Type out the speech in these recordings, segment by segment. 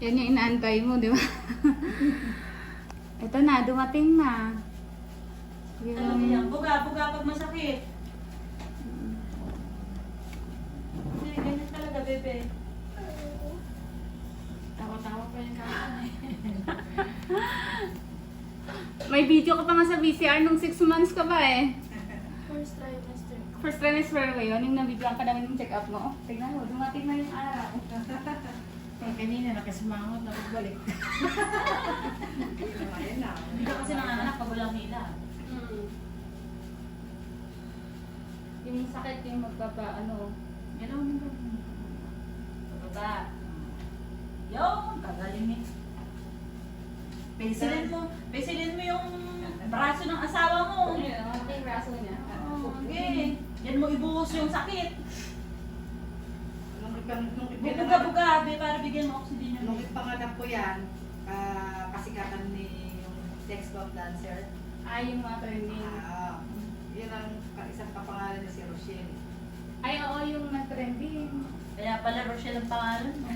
Yan yung inaantay mo, di ba? Ito na, dumating na. Alam mo yan, buga-buga pag masakit. Hindi, ganyan talaga, bebe. Tawa-tawa pa yung kaka. May video ka pa nga sa VCR nung 6 months ka ba eh. First trimester. First trimester ba yun? Yung nabigyan ka namin yung check-up mo. Oh, tignan mo, dumating na yung araw. Kanina nakasimangot na pagbalik. Hindi ka kasi nanganganak pag walang hila. Yung sakit yung magpapa, ano. Gano'n mo. Pababa. Yung, gagaling eh. Pesilin mo yung braso ng asawa mo. Ano yung braso niya? Okay. Yan mo ibuhos yung sakit. Nung Buga-buga, be, para bigyan mo oxygen nung yun. ipanganak ko yan, kasikatan ni yung sex bomb dancer. Ay, yung mga trending. Yun ang isang kapangalan niya si Rochelle. Ay, oo, yung nag-trending. Kaya pala Rochelle ang pangalan mo.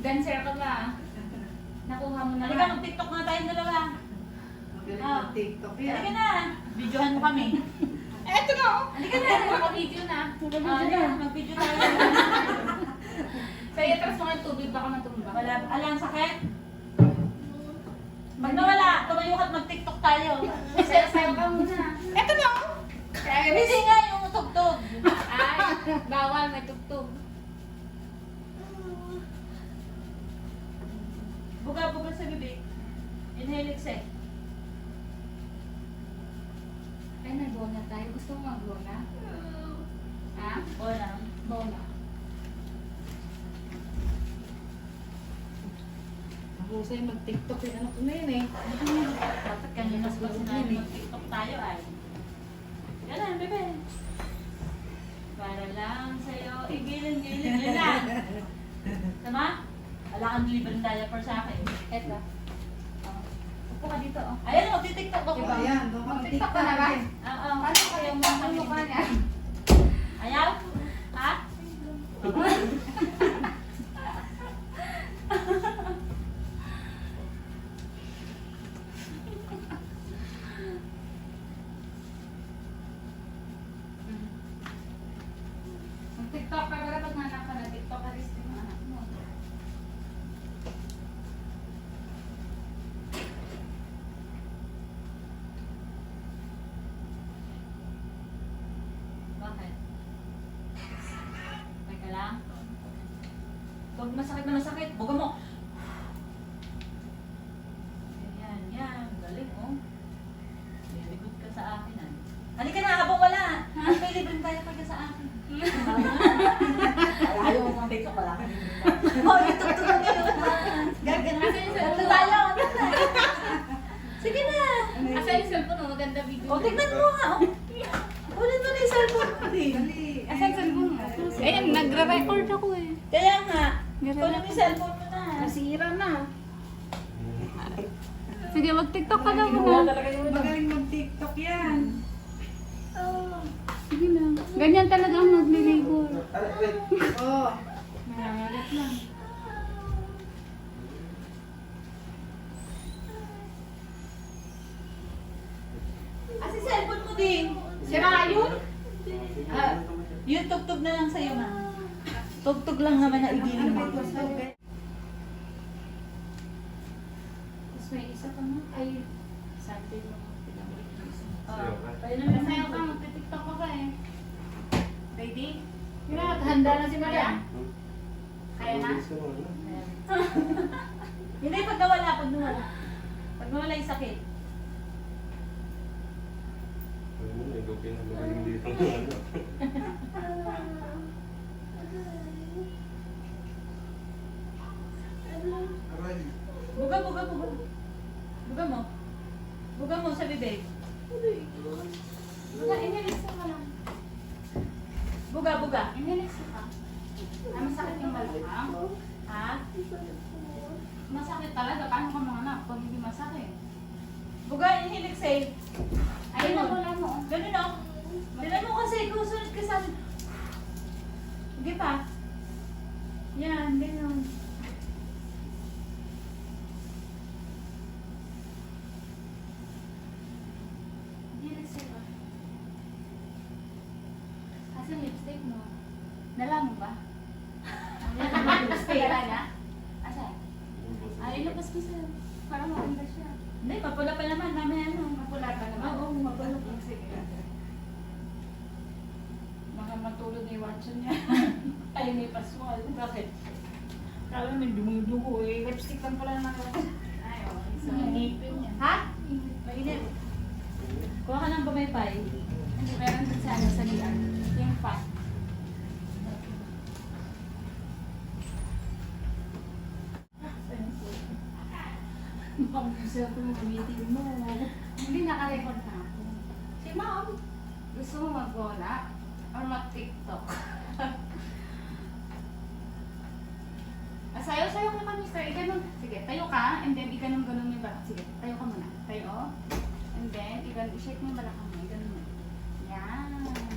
Dancer ka ba? Nakuha mo na Halika, mag-tiktok nga tayong dalawa. Magaling Ah. ng TikTok yan. Halika na. Videohan mo kami. Eto na! Halika na. Naka-video na. Halika, mag-video tayo. Kaya atras mga tubig baka matumba. Wala, alang sakit? Pag nawala, tumayo ka at mag-tiktok tayo. Sayo ka muna. Eto na! Hindi nga yung tugtog. Ay, bawal, may tugtog. Buga-buga sa bibig. Inhale, exhale. Ay, nag-bona tayo. Gusto mo mag-bona? Ha? Wala. Bona. Mahusay mag-TikTok yung anak ko na yun eh. Dapat kanina pa sinabi mag-tiktok tayo ay. Yan bebe. Para lang sa'yo. Igilin-gilin. Yan lang. Tama? Wala kang libreng diaper sa akin. Eto. Oh. Upo ka dito, oh. Ayan, mag-tiktok ako. Diba? Ayan, doon ka Mag-tiktok ka na ba? Oo. Ano kayo mga mukha niya? Ayaw? Ha? Mag-tiktok ka ba pag nanak ka na tiktok ka rin yung anak mo? Bakit? Okay ka lang? Pag masakit na masakit, buga mo. Yan, yan. Galing, oh. Very good ka sa akin, ah. Halika na, habang wala. May libreng tayo pagka sa akin. Ayaw mo ng TikTok, wala ka rin. Oh, itugtugan niyo. Gagana. Tatlo tayo. Sige na. Asa yung cellphone mo? Maganda video. O, tignan mo nga. Oh. Ulit mo na yung cellphone mo din. Dali. Asa yung cellphone mo? Ayan, nagre-record ako eh. Kaya nga. Kunin mo yung cellphone mo na. Nasira na. Sige, mag-tiktok ka na muna. Magaling mag-TikTok yan. Sige na. Ganyan talaga ang nag-labor. Oh. Nangangagat lang. Si cellphone mo din. Sira yun? Yung tugtog na lang sa'yo, ma. Tugtog lang naman na igilin mo. Tapos may isa pa mo. Ay, Sunday mo. Pinabalik yung isa. Masayaw ka, magti-tiktok ka ba eh. Ready? Handa na si Maria. Kaya na? Hindi, pag nawala. Pag nawala yung sakit. Buga. Buga mo. Buga mo sa bibig. Buga, inilix ka lang. Buga. Inilix ka. Ay, masakit yung balakang. Ha? Masakit talaga. Paano ka mga anak? Pag hindi masakit. Buga, inhale, exhale. Ayun na, wala mo. Ganun, oh. Dala mo kasi, kusunod ka sa akin. Sige pa. Yan, ganun. Asan lipstick mo? Dala mo ba? Lipstick. Dala na? Asan? Ay, ilabas mo sa'yo. Para maganda siya. Hindi, papula pa naman. Mamaya ano. Mapula ka naman. Oo, mapula pa. Sige. Mga matulog ni Watson niya. Ay, may paswal. Bakit? Kala may dumong-dugo eh. Lipstick lang pala naman. Ay, oh. Sa ngipin niya. Ha? Mainit. Kuha ka ng pamaypay. Hindi, meron din sa ano, sa lian. Yung fat. Gusto ko yung meeting mo. Hindi naka-record na ako. Si ma'am, gusto mo mag-bola or mag-tiktok? Sayo-sayo ka kami, sir. Iganon. Sige, tayo ka, and then iganon-ganon mo yung balak. Sige, tayo ka muna. Tayo. And then, i-shake mo yung balakang mo. Iganon mo. Yan.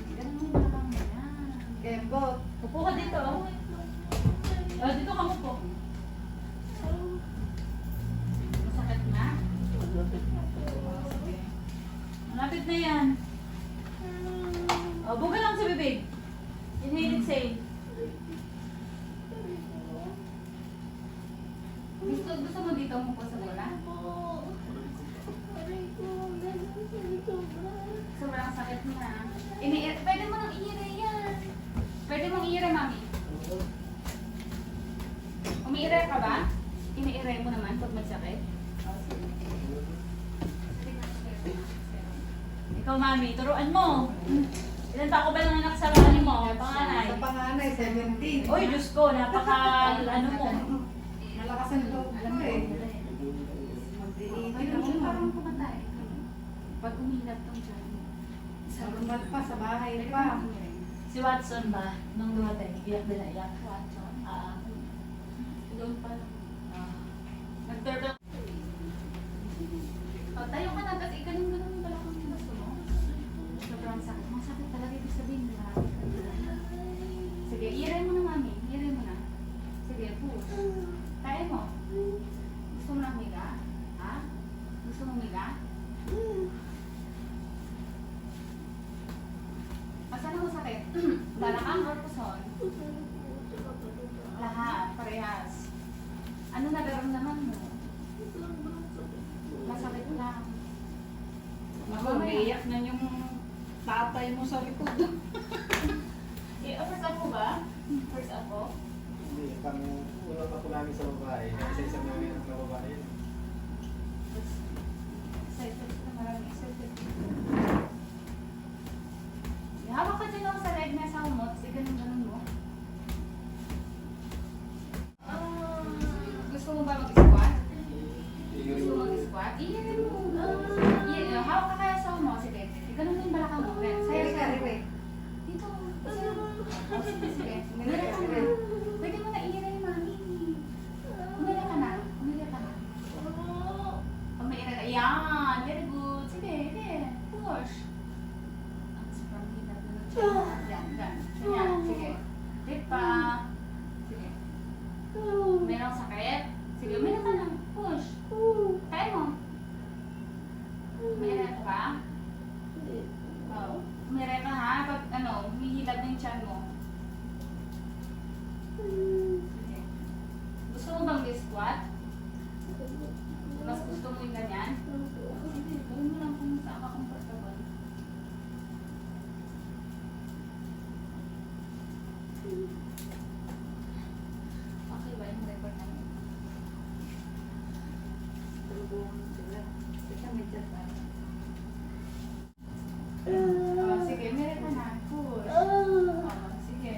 Iganon mo yung balakang mo. Yan. Kembo. Upo ka dito. Dito ka mo po. Masakit na? Sige. Malapit na yan. Buga lang sa bibig. Inhale, exhale. Gusto mo dito mo po sa bola? Sobrang sakit na. Pwede mo nang iire yan. Pwede mong iire, mami. Umiire ka ba? Iniire mo naman pag magsakit? Ikaw, mami, turuan mo. Ilan pa ako ba ng anak sa bahay mo? Panganay. Sa panganay, 17. Oy, Diyos ko, napaka, ano mo. Malakas ang loob ko eh. Pwede mo parang pumatay. Pag umilap tong dyan. Sa lumat pa, sa bahay pa. Si Watson ba? Nung dumating, iyak din na iyak. Watson. Doon pa lang. Nag-turtle. O, tayo ka na, tapos iganong-ganong yung balakang yung baso mo. Sobrang sakit. Masakit talaga ibig sabihin na marami ka na. Sige, iray mo na, mami. Iray mo na. Sige, push. Kaya mo. Gusto mo na humiga? Ha? Gusto mo humiga? Saan ang masakit? Balakang or puson? Lahat, parehas. Ano nararamdaman mo? Masakit lang. Ako, naiyak na yung tatay mo sa likod. First ako ba? First ako? Hindi, una pa po namin sa babae. Isa-isa namin ang babae. Excited ka, maraming excited. Hawak ka dyan ako sa leg na sa umot. Sige, ganun mo. Gusto mo ba mag-squat? Gusto mo mag-squat? Iyan mo. Hawak ka kaya sa umot. Sige, ganun mo yung balakang mo. Sayo Sige, ka. sige. Dito. Sige, sige. Umila ka na. Pwede mo na iyan yung mami. Umila ka na. Umila ka na. Umila ka. Yan. Very good. Sige, sige. Push. Ang sobrang hirap na ng yan, yan. Yan. Sige. Dip pa. Sige. Merong sakit? Sige, umila ka na. Push. Kaya mo. Umila ka ba? Oo. Umila ka ha. Pag humihilab na yung tiyan mo. Sige. Gusto mo bang squat? Mas gusto mo yung ganyan? Sige, gawin mo lang kung saan ka comfortable. Okay ba yung record namin? Sige, meron ka na. Push. Sige.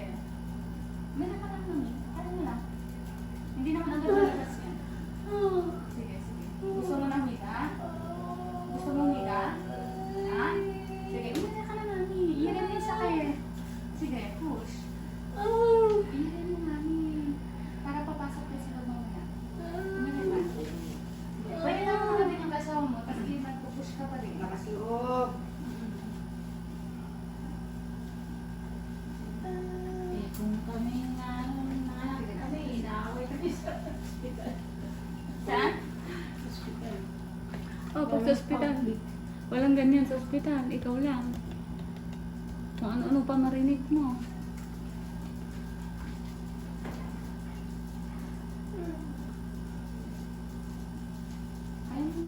Meron ka na mami. Kaya mo lang. Hindi naman ang lalabas yan. Sige, sige. Gusto mo na humiga? Gusto mo humiga? Ha? Sige, umiga ka na mami. Iyan mo yung sakit. Sige, push. Iyan mo mami. Para papasok ka sa loob mamaya. Umiga ka. Pwede na mo na din yung kasama mo. Tapos mag-push ka pa rin. Lakas loob. Kung kami na kami, inaaway kami sa hospital. Saan? Hospital. Oh, pag sa ospital. Walang ganyan sa ospital. Ikaw lang. Kung ano-ano pa marinig mo. Ayun.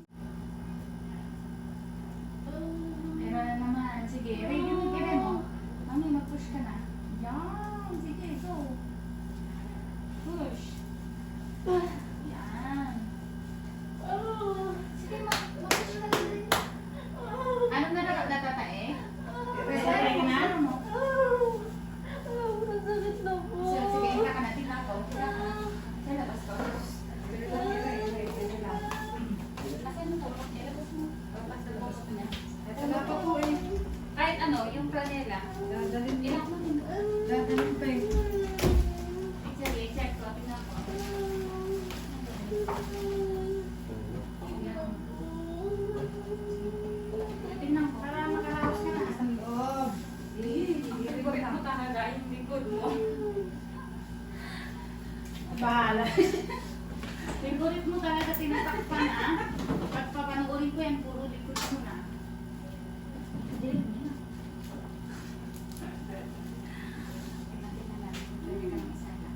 Pero na naman. Sige, ready mo, kaya mo. Mami, mag-push ka na. Yan. Sige, go. Push. Yan. Sige, mag-push ka na rin. Ano na natatae? Ready na? Ano mo? Sige, ika ka na. Tingnan ko. Tingnan ka na. Sa labas ko. Asan mo tulog niya? Labas mo. Labas na tulog niya. Wala pa po eh. Kahit ano, yung planela. Dadalhin niya. Ilang mo din. Dadalhin pa eh. Sige, check ko. Tingnan ko. Tingnan ko. Para makaraos ka na. Sa loob. Ang favorite mo talaga yung likod mo. Bahala. Favorite mo talaga tinatakpan ah. Pag papanoorin ko yan, puro likod mo na. Tingnan natin. Pwede ka na masala.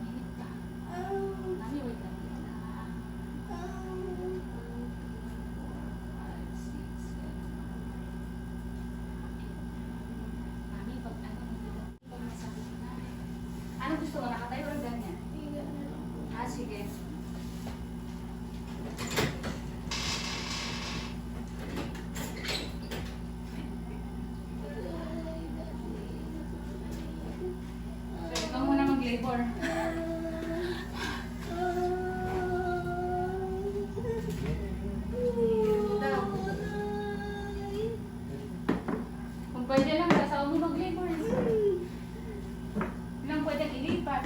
Minit ka. Mami, wait lang. Wait lang. 5, 6, 7. Mami, pag ano, pag masakit na. Ano gusto mo? Nakatayo o ganyan? Ah, sige. So, ikaw muna mag-labor. Kung pwede lang, kasama mo mag-labor. Ilang pwedeng ilipat.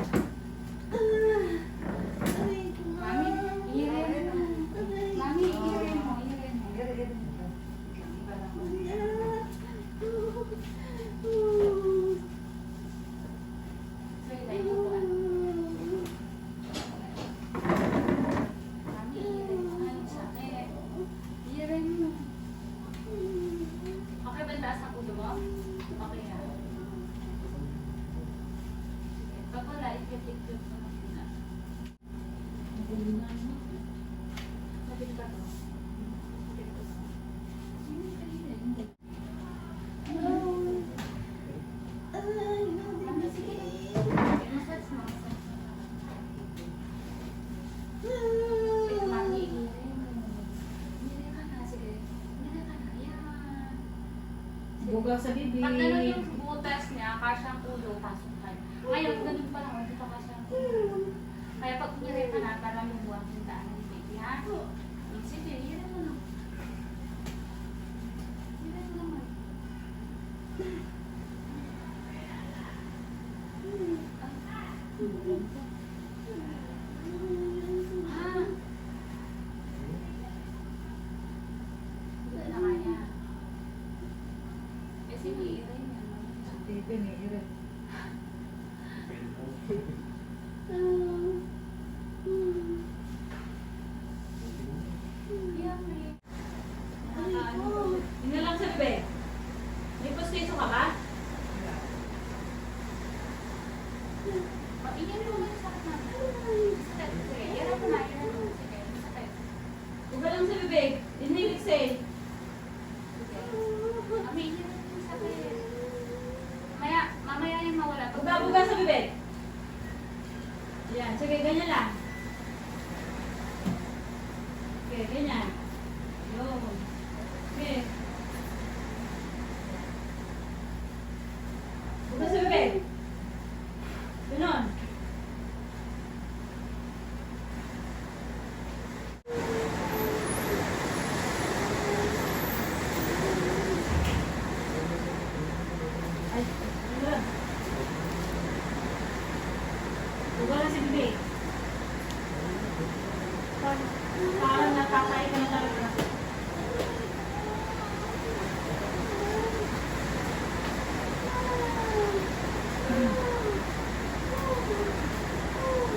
Mami, ihirin mo. Mami, ihirin mo. Ihirin mo. Iba lang. So, ilay mo po. Mami, ihirin mo. Ay, sakit. Ihirin mo. Okay ba ang taas ng ulo mo? Okay na. Pag wala, ikit-ikit mo na muna. Sabit ka to. Mami, sige. Massage mo, massage mo. Mami, ihirin mo. Ihirin ka na, sige. Ihirin ka na, yan. Buga sa bibig. Pag gano'n yung butas niya, kasya ang ulo, pasok ka. Ngayon, ganun pa lang, hindi pa kasya ang ulo. Kaya pag kunyari ka na, para mabuhat yung daan ng baby, ha? Sige, hirin mo na. Hirin mo naman. Ha? Hindi na kaya. Kasi may irin yan. Pipi ni Iren. Yun na lang sa bebe. May postiso ka ba? Iyan mo na sa sakit natin. Sige, iyan mo na. Iyan mo. Sige, sakit. Buga lang sa bebe. Inhale, exhale. Mami, iyan mo sa sakit. Mamaya yung mawala. Buga sa bebe. Yan. Sige, ganyan lang. Okay, ganyan. Yun. Okay. Buga sa bebe. Ganon. Ay, wala. Buga lang sa bebe. Parang nakakain ka na talaga.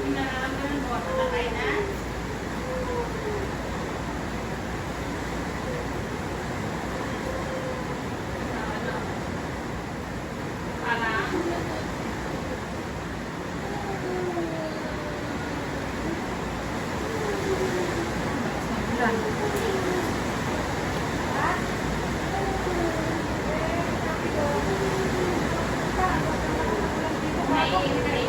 Yung nararamdaman mo, nakakain na? Nakain.